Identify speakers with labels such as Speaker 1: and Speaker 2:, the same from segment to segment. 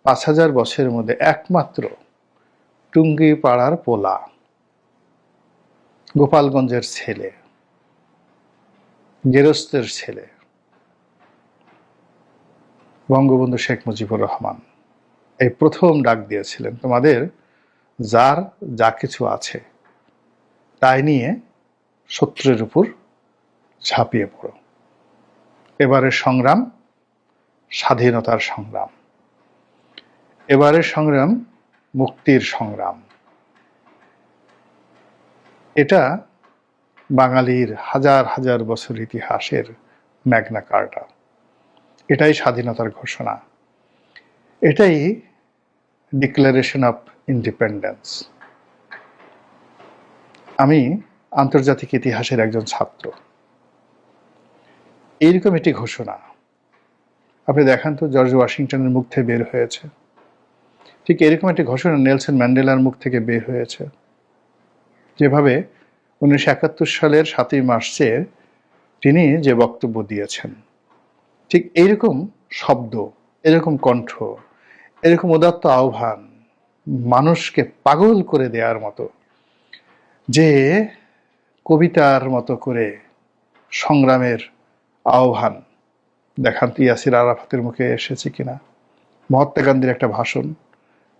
Speaker 1: 5000 বছরের মধ্যে একমাত্র টুঙ্গিপাড়ার পোলা, গোপালগঞ্জের ছেলে, গেরস্তের ছেলে বঙ্গবন্ধু শেখ মুজিবুর রহমান এই প্রথম ডাক দিয়েছিলেন, তোমাদের যার যা কিছু আছে তাই নিয়ে শত্রুর উপর ঝাঁপিয়ে পড়ো। এবারের সংগ্রাম স্বাধীনতার সংগ্রাম, এবারের সংগ্রাম মুক্তির সংগ্রাম। এটা বাঙালির হাজার হাজার বছর ইতিহাসের ম্যাগনা কার্টা, এটাই স্বাধীনতার ঘোষণা, এটাই ডিক্লারেশন অফ ইন্ডিপেন্ডেন্স। আমি আন্তর্জাতিক ইতিহাসের একজন ছাত্র। এইরকম একটি ঘোষণা আপনি দেখান তো জর্জ ওয়াশিংটনের মুখ থেকে বের হয়েছে, ঠিক এরকম একটি ঘোষণা নেলসন ম্যান্ডেলার মুখ থেকে বের হয়েছে। যেভাবে 1971 সালের 7ই মার্চে তিনি যে বক্তব্য দিয়েছেন, ঠিক এইরকম শব্দ, এরকম কণ্ঠ, এরকম উদাত্ত আহ্বান, মানুষকে পাগল করে দেওয়ার মতো, যে কবিতার মতো করে সংগ্রামের আহ্বান দেখান তো ইয়াসির আরাফাতের মুখে এসেছে কিনা। মহাত্মা গান্ধীর একটা ভাষণ,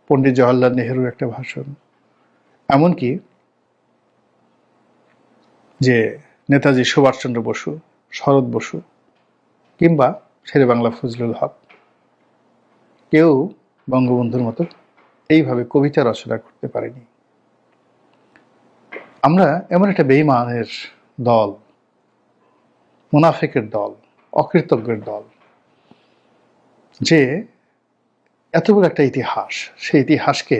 Speaker 1: পণ্ডিত জওহরলাল নেহরুর একটা ভাষণ, এমনকি যে নেতাজি সুভাষচন্দ্র বসু, শরৎ বসু কিংবা শেরে বাংলা ফজলুল হক, কেউ বঙ্গবন্ধুর মতো এইভাবে কবিতা রচনা করতে পারেনি। আমরা এমন একটা বেঈমানের দল, মুনাফিকের দল, অকৃতজ্ঞের দল, যে এত বড় একটা ইতিহাস, সেই ইতিহাসকে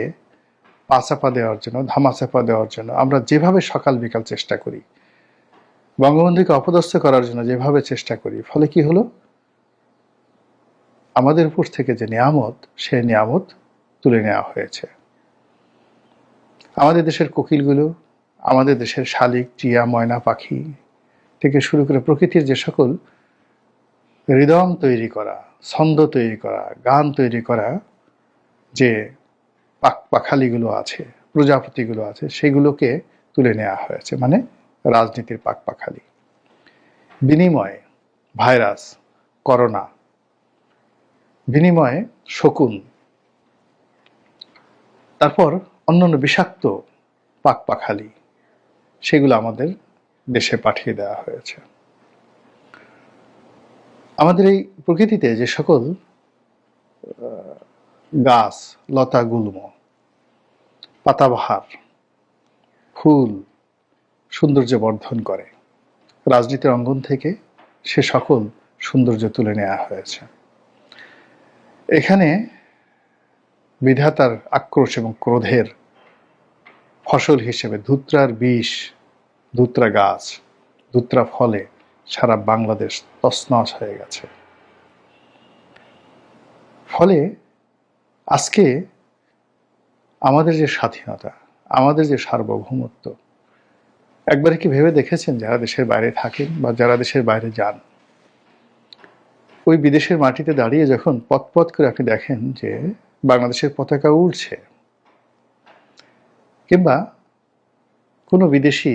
Speaker 1: পাচাপা দেওয়ার জন্য, ধামাচাপা দেওয়ার জন্য আমরা যেভাবে সকাল বিকাল চেষ্টা করি, বঙ্গবন্ধুকে অপদস্থ করার জন্য যেভাবে চেষ্টা করি, ফলে কি হলো, আমাদের উপর থেকে যে নিয়ামত, সেই নিয়ামত তুলে নেওয়া হয়েছে। আমাদের দেশের কোকিলগুলো, আমাদের দেশের শালিক, টিয়া, ময়না পাখি থেকে শুরু করে প্রকৃতির যে সকল রিদম তৈরি করা, ছন্দ তৈরি করা, গান তৈরি করা যে পাখালিগুলো আছে, প্রজাপতিগুলো আছে, সেগুলোকে তুলে নেওয়া হয়েছে, মানে রাজনীতির পাখালি। বিনিময়ে ভাইরাস, করোনা, বিনিময়ে শকুন, তারপর অন্যান্য বিষাক্ত পাখালি, সেগুলো আমাদের দেশে পাঠিয়ে দেওয়া হয়েছে। আমাদের এই প্রকৃতিতে যে সকল গাছ, লতা, গুল্ম, পাতাবাহার, ফুল সৌন্দর্য বর্ধন করে, রাজনীতির অঙ্গন থেকে সে সকল সৌন্দর্য তুলে নেওয়া হয়েছে। এখানে বিধাতার আক্রোশ এবং ক্রোধের ফসল হিসেবে ধুত্রার বিষ, ধুত্রা গাছ, ধুত্রা ফলে সারা বাংলাদেশ তছনছ হয়ে গেছে। ফলে আজকে আমাদের যে স্বাধীনতা, আমাদের যে সার্বভৌমত্ব, একবারে কি ভেবে দেখেছেন যারা দেশের বাইরে থাকেন বা যারা দেশের বাইরে যান, ওই বিদেশের মাটিতে দাঁড়িয়ে যখন পথ করে আপনি দেখেন যে বাংলাদেশের পতাকা উড়ছে, কিংবা কোনো বিদেশি,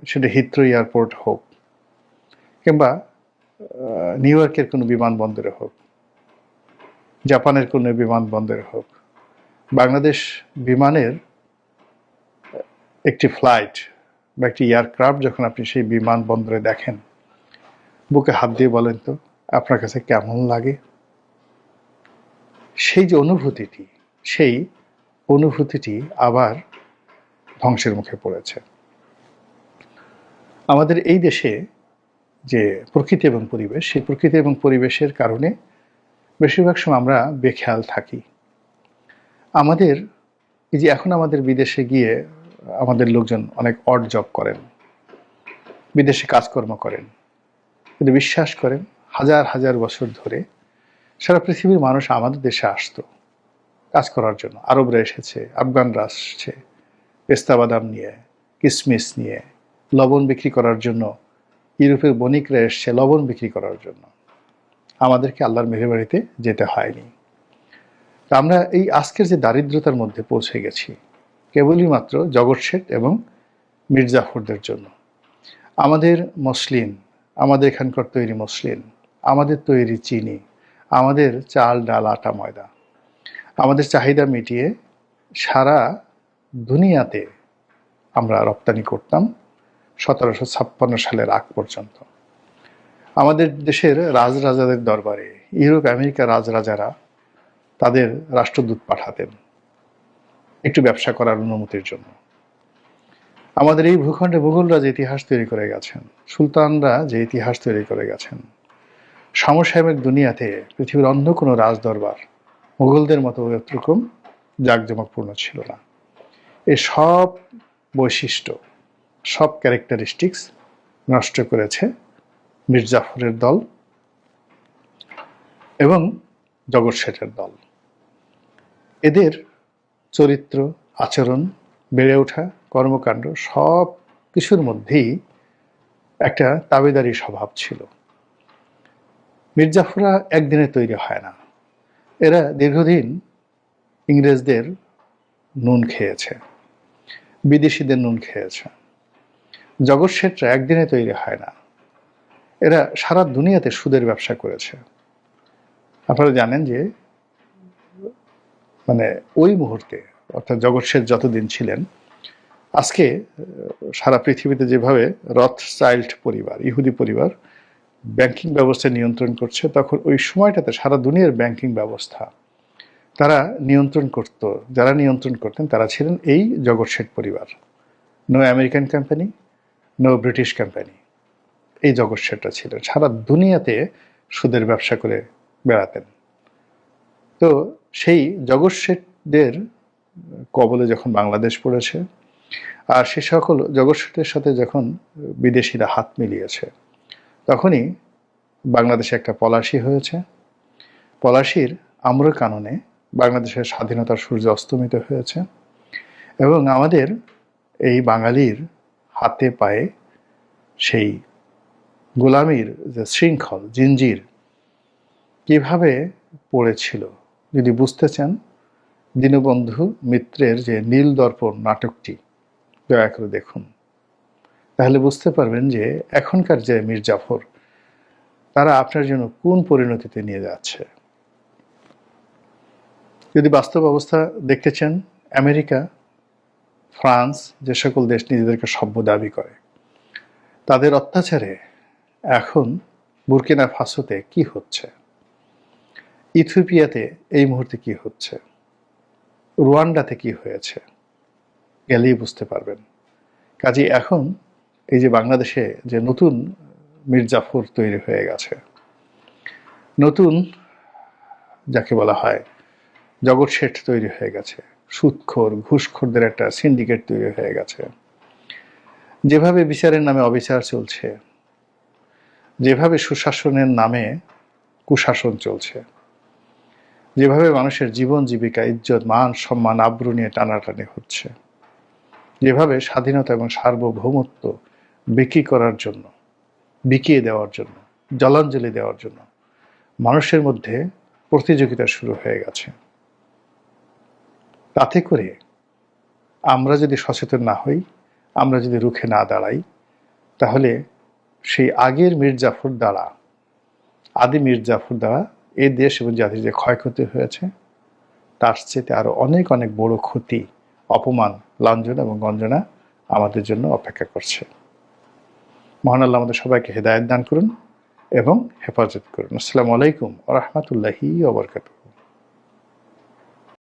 Speaker 1: সেটা হিথ্রো এয়ারপোর্ট হোক কিংবা নিউ ইয়র্কের কোনো বিমানবন্দরে হোক, জাপানের কোনো বিমানবন্দরে হোক, বাংলাদেশ বিমানের একটি ফ্লাইট বা একটি এয়ারক্রাফট যখন আপনি সেই বিমানবন্দরে দেখেন, বুকে হাত দিয়ে বলেন তো আপনার কাছে কেমন লাগে? সেই যে অনুভূতিটি, সেই অনুভূতিটি আবার ধ্বংসের মুখে পড়েছে। আমাদের এই দেশে যে প্রকৃতি এবং পরিবেশ, সেই প্রকৃতি এবং পরিবেশের কারণে বেশিরভাগ সময় আমরা বেখেয়াল থাকি। আমাদের এই যে এখন আমাদের বিদেশে গিয়ে আমাদের লোকজন অনেক অড জব করেন, বিদেশে কাজকর্ম করেন, কিন্তু বিশ্বাস করেন হাজার হাজার বছর ধরে সারা পৃথিবীর মানুষ আমাদের দেশে আসতো কাজ করার জন্য। আরবরা এসেছে, আফগানরা আসছে পেস্তা বাদাম নিয়ে, কিসমিস নিয়ে, লবণ বিক্রি করার জন্য ইউরোপের বণিকরা এসছে লবণ বিক্রি করার জন্য। আমাদেরকে আল্লাহর মেহেরবাড়িতে যেতে হয়নি। তা আমরা এই আজকের যে দারিদ্রতার মধ্যে পৌঁছে গেছি কেবলই মাত্র জগৎ শেঠ এবং মীর জাফরদের জন্য। আমাদের মসলিন, আমাদের এখানকার তৈরি মসলিন, আমাদের তৈরি চিনি, আমাদের চাল ডাল আটা ময়দা, আমাদের চাহিদা মিটিয়ে সারা দুনিয়াতে আমরা রপ্তানি করতাম 1756 সালের আগ পর্যন্ত। আমাদের দেশের রাজরাজাদের দরবারে ইউরোপ আমেরিকার রাজরাজারা তাদের রাষ্ট্রদূত পাঠাতেন একটু ব্যবসা করার অনুমতির জন্য। আমাদের এই ভূখণ্ডে মুঘলরা যে ইতিহাস তৈরি করে গেছেন, সুলতানরা যে ইতিহাস তৈরি করে গেছেন, সমসাময়িক দুনিয়াতে পৃথিবীর অন্য কোনো রাজদরবার মুঘলদের মতো এরকম জাঁকজমকপূর্ণ ছিল না। এই সব বৈশিষ্ট্য, সব ক্যারেক্টারিস্টিক্স নষ্ট করেছে মীর জাফরের দল এবং জগৎ শেঠের দল। এদের চরিত্র, আচরণ, বেড়ে ওঠা, কর্মকাণ্ড সব কিছুর মধ্যেই একটা তাবেদারি স্বভাব ছিল। মীর জাফররা একদিনে তৈরি হয় না, এরা দীর্ঘদিন ইংরেজদের নুন খেয়েছে, বিদেশিদের নুন খেয়েছে। জগৎ শেঠরা একদিনে তৈরি হয় না, এরা সারা দুনিয়াতে সুদের ব্যবসা করেছে। আপনারা জানেন যে ওই মুহূর্তে অর্থাৎ জগৎ শেঠ যতদিন ছিলেন, আজকে সারা পৃথিবীতে যেভাবে রথচাইল্ড পরিবার, ইহুদি পরিবার ব্যাংকিং ব্যবস্থা নিয়ন্ত্রণ করছে, তখন ওই সময়টাতে সারা দুনিয়ার ব্যাংকিং ব্যবস্থা তারা নিয়ন্ত্রণ করত। যারা নিয়ন্ত্রণ করতেন তারা ছিলেন এই জগৎ শেঠ পরিবার। No American company, no British company, এই জগৎ শেঠরা ছিলেন। সারা দুনিয়াতে সুদের ব্যবসা করে বেড়াতেন। তো সেই জগৎ শেঠদের কবলে যখন বাংলাদেশ পড়েছে, আর সে সকল জগৎ শেঠের সাথে যখন বিদেশিরা হাত মিলিয়েছে, তখনই বাংলাদেশে একটা পলাশি হয়েছে। পলাশির আম্র কাননে বাংলাদেশের স্বাধীনতার সূর্য অস্তমিত হয়েছে এবং আমাদের এই বাঙালির হাতে পায়ে সেই গোলামির যে শৃঙ্খল, জিঞ্জির কিভাবে পড়েছিল, যদি বুঝতে চান দীনবন্ধু মিত্রের যে নীল দর্পণ নাটকটি দয়া করে দেখুন, তাহলে বুঝতে পারবেন যে এখনকার যে মীর জাফর, তারা আপনার জন্য কোন পরিণতিতে নিয়ে যাচ্ছে। যদি বাস্তব অবস্থা দেখতে চান, আমেরিকা, ফ্রান্স, যে সকল দেশ নিজেদেরকে সভ্য দাবি করে, তাদের অত্যাচারে এখন বুরকিনা ফাসোতে কি হচ্ছে, ইথিওপিয়াতে এই মুহূর্তে কি হচ্ছে, রুয়ান্ডাতে কি হয়েছে, গেলেই বুঝতে পারবেন। কাজে এখন এই যে বাংলাদেশে যে নতুন মীর জাফর তৈরি হয়ে গেছে, নতুন যাকে বলা হয় জগৎ শেঠ তৈরি হয়ে গেছে, সুদখোর ঘুষখোরদের একটা সিন্ডিকেট তৈরি হয়ে গেছে। যেভাবে বিচারের নামে অবিচার চলছে, যেভাবে সুশাসনের নামে কুশাসন চলছে, যেভাবে মানুষের জীবন জীবিকা, ইজ্জত, মান, সম্মান, আব্রু নিয়ে টানাটানি হচ্ছে, যেভাবে স্বাধীনতা এবং সার্বভৌমত্ব বিক্রি করার জন্য, বিকিয়ে দেওয়ার জন্য, জলাঞ্জলি দেওয়ার জন্য মানুষের মধ্যে প্রতিযোগিতা শুরু হয়ে গেছে, তাতে করে আমরা যদি সচেতন না হই, আমরা যদি রুখে না দাঁড়াই, তাহলে সেই আগের মীর জাফর দ্বারা, আদি মীর জাফর দ্বারা এই দেশ এবং জাতির যে ক্ষয়ক্ষতি হয়েছে, তার চেয়ে আরো অনেক অনেক বড় ক্ষতি, অপমান, লাঞ্ছনা এবং গঞ্জনা আমাদের জন্য অপেক্ষা করছে। মহান আল্লাহ আমাদের সবাইকে হেদায়েত দান করুন এবং হেফাজত করুন। আসসালামু আলাইকুম ওয়া রাহমাতুল্লাহি ওয়া বারাকাতুহু।